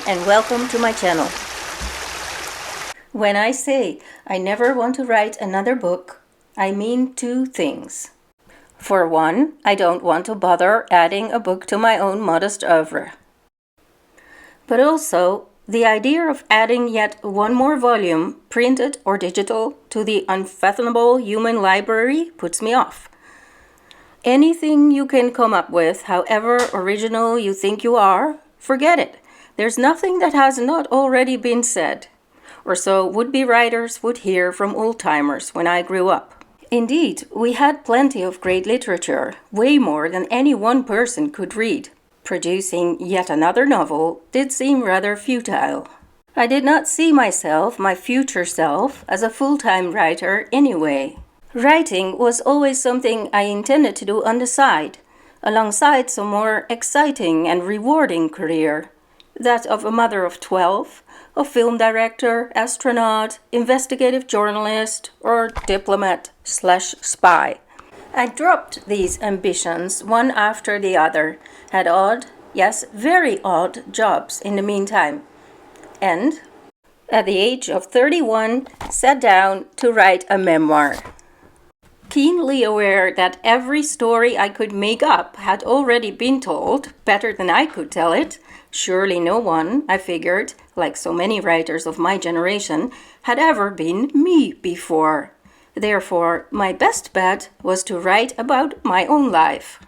and welcome to my channel. When I say I never want to write another book, I mean two things. For one, I don't want to bother adding a book to my own modest oeuvre. But also, the idea of adding yet one more volume, printed or digital, to the unfathomable human library puts me off. Anything you can come up with, however original you think you are, forget it. There's nothing that has not already been said, or so would-be writers would hear from old-timers when I grew up. Indeed, we had plenty of great literature, way more than any one person could read. Producing yet another novel did seem rather futile. I did not see myself, my future self, as a full-time writer anyway. Writing was always something I intended to do on the side, alongside some more exciting and rewarding career, that of a mother of 12, a film director, astronaut, investigative journalist, or diplomat/spy. I dropped these ambitions one after the other, had odd, yes, very odd jobs in the meantime, and, at the age of 31, sat down to write a memoir. Keenly aware that every story I could make up had already been told, better than I could tell it, surely no one, I figured, like so many writers of my generation, had ever been me before. Therefore, my best bet was to write about my own life.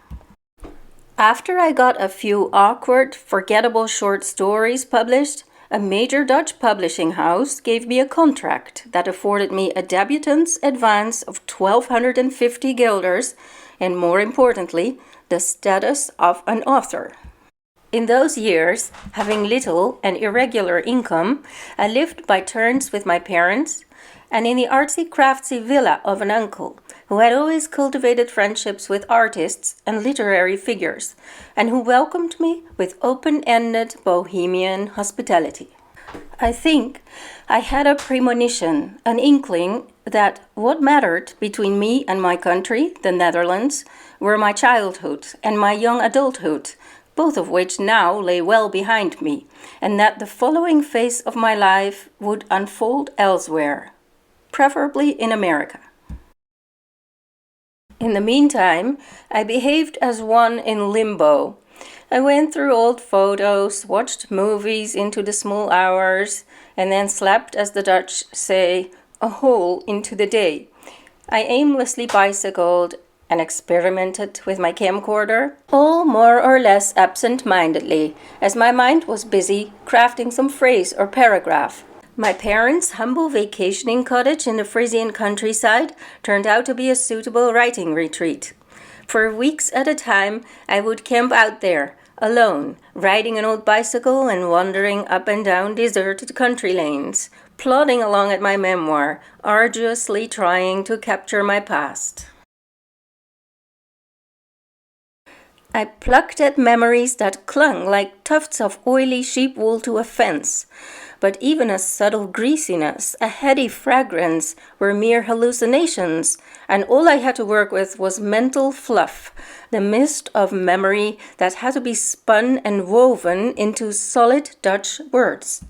After I got a few awkward, forgettable short stories published, a major Dutch publishing house gave me a contract that afforded me a debutante's advance of 1,250 guilders and, more importantly, the status of an author. In those years, having little and irregular income, I lived by turns with my parents and in the artsy-craftsy villa of an uncle who had always cultivated friendships with artists and literary figures and who welcomed me with open-ended bohemian hospitality. I think I had a premonition, an inkling that what mattered between me and my country, the Netherlands, were my childhood and my young adulthood, both of which now lay well behind me, and that the following phase of my life would unfold elsewhere, preferably in America. In the meantime, I behaved as one in limbo. I went through old photos, watched movies into the small hours, and then slept, as the Dutch say, a hole into the day. I aimlessly bicycled and experimented with my camcorder, all more or less absent-mindedly, as my mind was busy crafting some phrase or paragraph. My parents' humble vacationing cottage in the Frisian countryside turned out to be a suitable writing retreat. For weeks at a time, I would camp out there, alone, riding an old bicycle and wandering up and down deserted country lanes, plodding along at my memoir, arduously trying to capture my past. I plucked at memories that clung like tufts of oily sheep wool to a fence, but even a subtle greasiness, a heady fragrance, were mere hallucinations, and all I had to work with was mental fluff, the mist of memory that had to be spun and woven into solid Dutch words.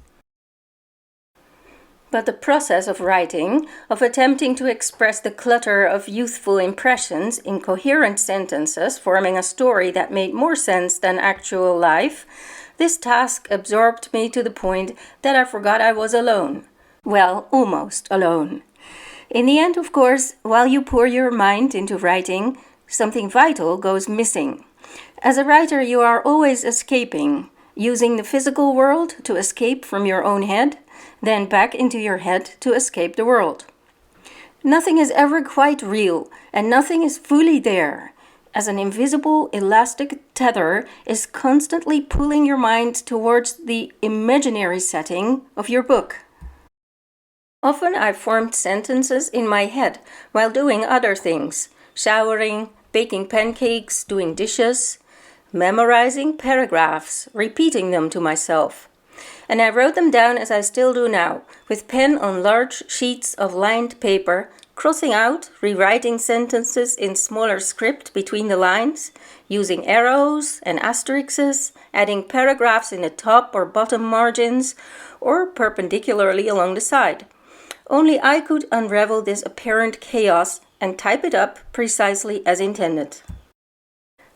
But the process of writing, of attempting to express the clutter of youthful impressions in coherent sentences forming a story that made more sense than actual life, this task absorbed me to the point that I forgot I was alone. Well, almost alone. In the end, of course, while you pour your mind into writing, something vital goes missing. As a writer, you are always escaping, using the physical world to escape from your own head, then back into your head to escape the world. Nothing is ever quite real, and nothing is fully there, as an invisible elastic tether is constantly pulling your mind towards the imaginary setting of your book. Often I formed sentences in my head while doing other things, showering, baking pancakes, doing dishes, memorizing paragraphs, repeating them to myself. And I wrote them down as I still do now, with pen on large sheets of lined paper, crossing out, rewriting sentences in smaller script between the lines, using arrows and asterisks, adding paragraphs in the top or bottom margins, or perpendicularly along the side. Only I could unravel this apparent chaos and type it up precisely as intended.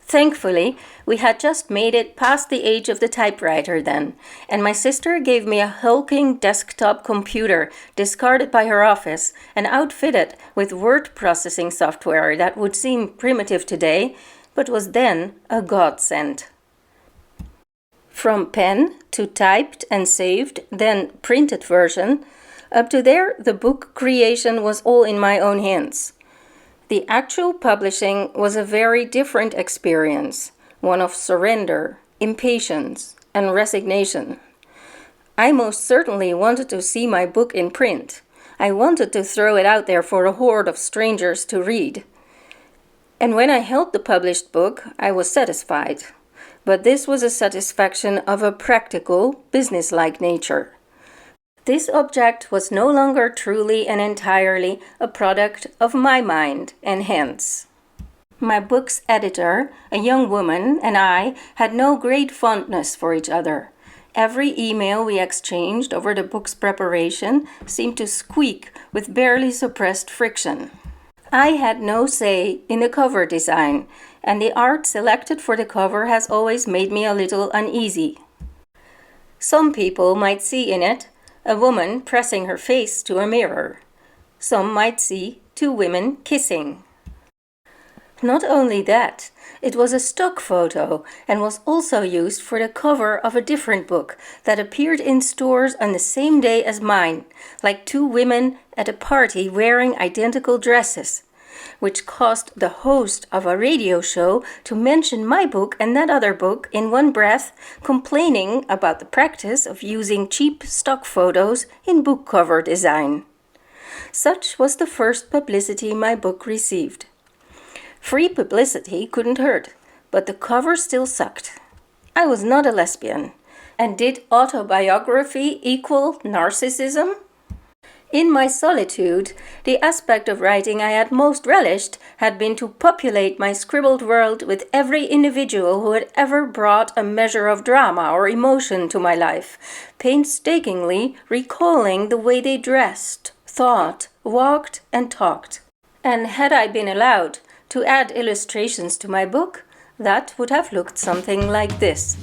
Thankfully, we had just made it past the age of the typewriter then, and my sister gave me a hulking desktop computer discarded by her office and outfitted with word processing software that would seem primitive today, but was then a godsend. From pen to typed and saved, then printed version, up to there the book creation was all in my own hands. The actual publishing was a very different experience, one of surrender, impatience, and resignation. I most certainly wanted to see my book in print. I wanted to throw it out there for a horde of strangers to read. And when I held the published book, I was satisfied. But this was a satisfaction of a practical, businesslike nature. This object was no longer truly and entirely a product of my mind and hands. My book's editor, a young woman, and I had no great fondness for each other. Every email we exchanged over the book's preparation seemed to squeak with barely suppressed friction. I had no say in the cover design, and the art selected for the cover has always made me a little uneasy. Some people might see in it a woman pressing her face to a mirror. Some might see two women kissing. Not only that, it was a stock photo and was also used for the cover of a different book that appeared in stores on the same day as mine, like two women at a party wearing identical dresses, which caused the host of a radio show to mention my book and that other book in one breath, complaining about the practice of using cheap stock photos in book cover design. Such was the first publicity my book received. Free publicity couldn't hurt, but the cover still sucked. I was not a lesbian. And did autobiography equal narcissism? In my solitude, the aspect of writing I had most relished had been to populate my scribbled world with every individual who had ever brought a measure of drama or emotion to my life, painstakingly recalling the way they dressed, thought, walked, and talked. And had I been allowed to add illustrations to my book, that would have looked something like this.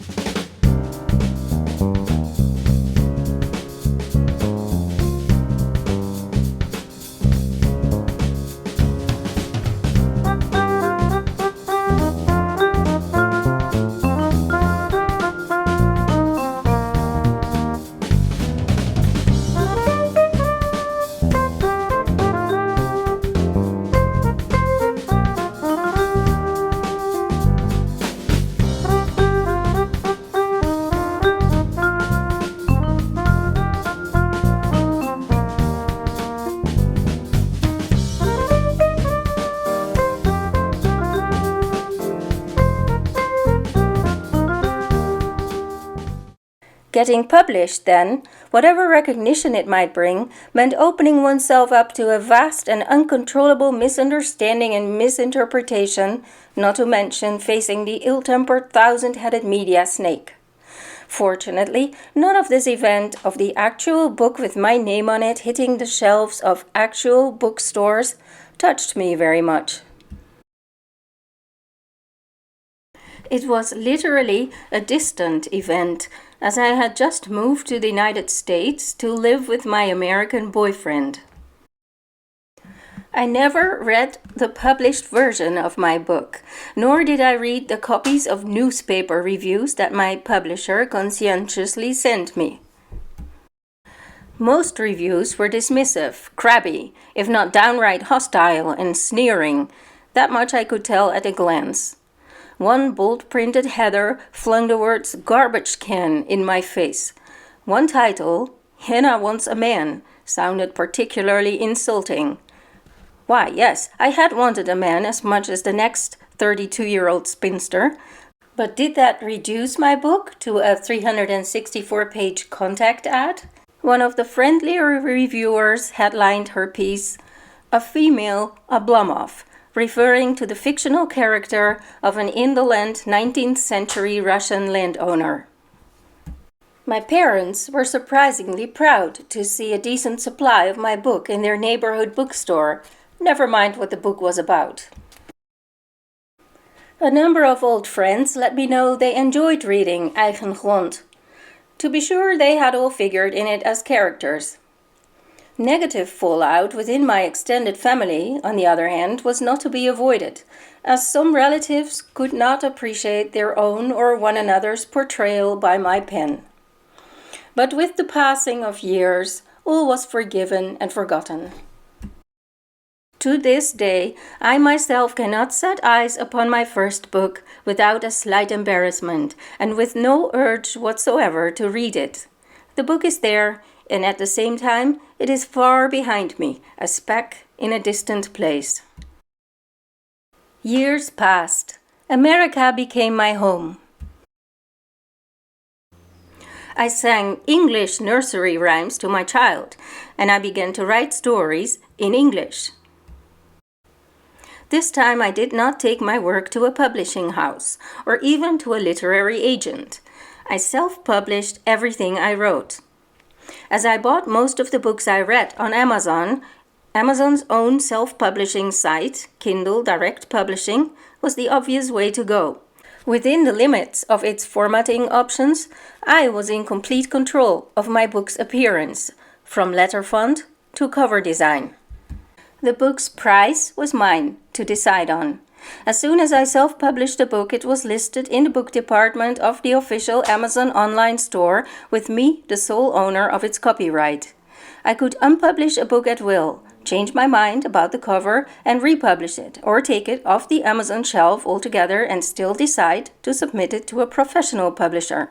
Getting published, then, whatever recognition it might bring, meant opening oneself up to a vast and uncontrollable misunderstanding and misinterpretation, not to mention facing the ill-tempered thousand-headed media snake. Fortunately, none of this event of the actual book with my name on it hitting the shelves of actual bookstores touched me very much. It was literally a distant event, as I had just moved to the United States to live with my American boyfriend. I never read the published version of my book, nor did I read the copies of newspaper reviews that my publisher conscientiously sent me. Most reviews were dismissive, crabby, if not downright hostile and sneering. That much I could tell at a glance. One bold-printed header flung the words "garbage can" in my face. One title, "Hannah Wants a Man," sounded particularly insulting. Why, yes, I had wanted a man as much as the next 32-year-old spinster, but did that reduce my book to a 364-page contact ad? One of the friendlier reviewers headlined her piece, a female Oblomov, referring to the fictional character of an indolent 19th century Russian landowner. My parents were surprisingly proud to see a decent supply of my book in their neighborhood bookstore, never mind what the book was about. A number of old friends let me know they enjoyed reading Eigen Grond. To be sure, they had all figured in it as characters. Negative fallout within my extended family, on the other hand, was not to be avoided, as some relatives could not appreciate their own or one another's portrayal by my pen. But with the passing of years, all was forgiven and forgotten. To this day, I myself cannot set eyes upon my first book without a slight embarrassment and with no urge whatsoever to read it. The book is there, and at the same time, it is far behind me, a speck in a distant place. Years passed. America became my home. I sang English nursery rhymes to my child, and I began to write stories in English. This time I did not take my work to a publishing house, or even to a literary agent. I self-published everything I wrote. As I bought most of the books I read on Amazon, Amazon's own self-publishing site, Kindle Direct Publishing, was the obvious way to go. Within the limits of its formatting options, I was in complete control of my book's appearance, from letter font to cover design. The book's price was mine to decide on. As soon as I self-published a book, it was listed in the book department of the official Amazon online store, with me the sole owner of its copyright. I could unpublish a book at will, change my mind about the cover and republish it, or take it off the Amazon shelf altogether and still decide to submit it to a professional publisher.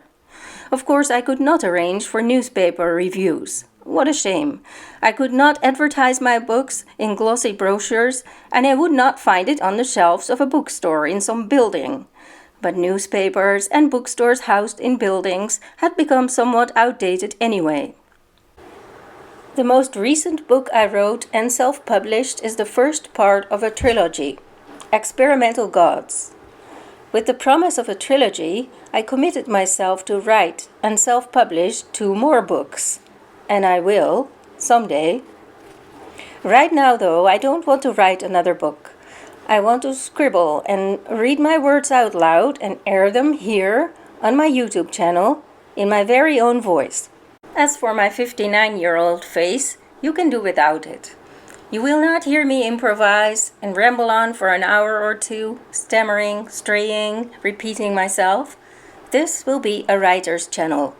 Of course, I could not arrange for newspaper reviews. What a shame. I could not advertise my books in glossy brochures, and I would not find it on the shelves of a bookstore in some building. But newspapers and bookstores housed in buildings had become somewhat outdated anyway. The most recent book I wrote and self-published is the first part of a trilogy, Experimental Gods. With the promise of a trilogy, I committed myself to write and self-publish 2 more books. And I will, someday. Right now, though, I don't want to write another book. I want to scribble and read my words out loud and air them here on my YouTube channel in my very own voice. As for my 59-year-old face, you can do without it. You will not hear me improvise and ramble on for an hour or 2, stammering, straying, repeating myself. This will be a writer's channel.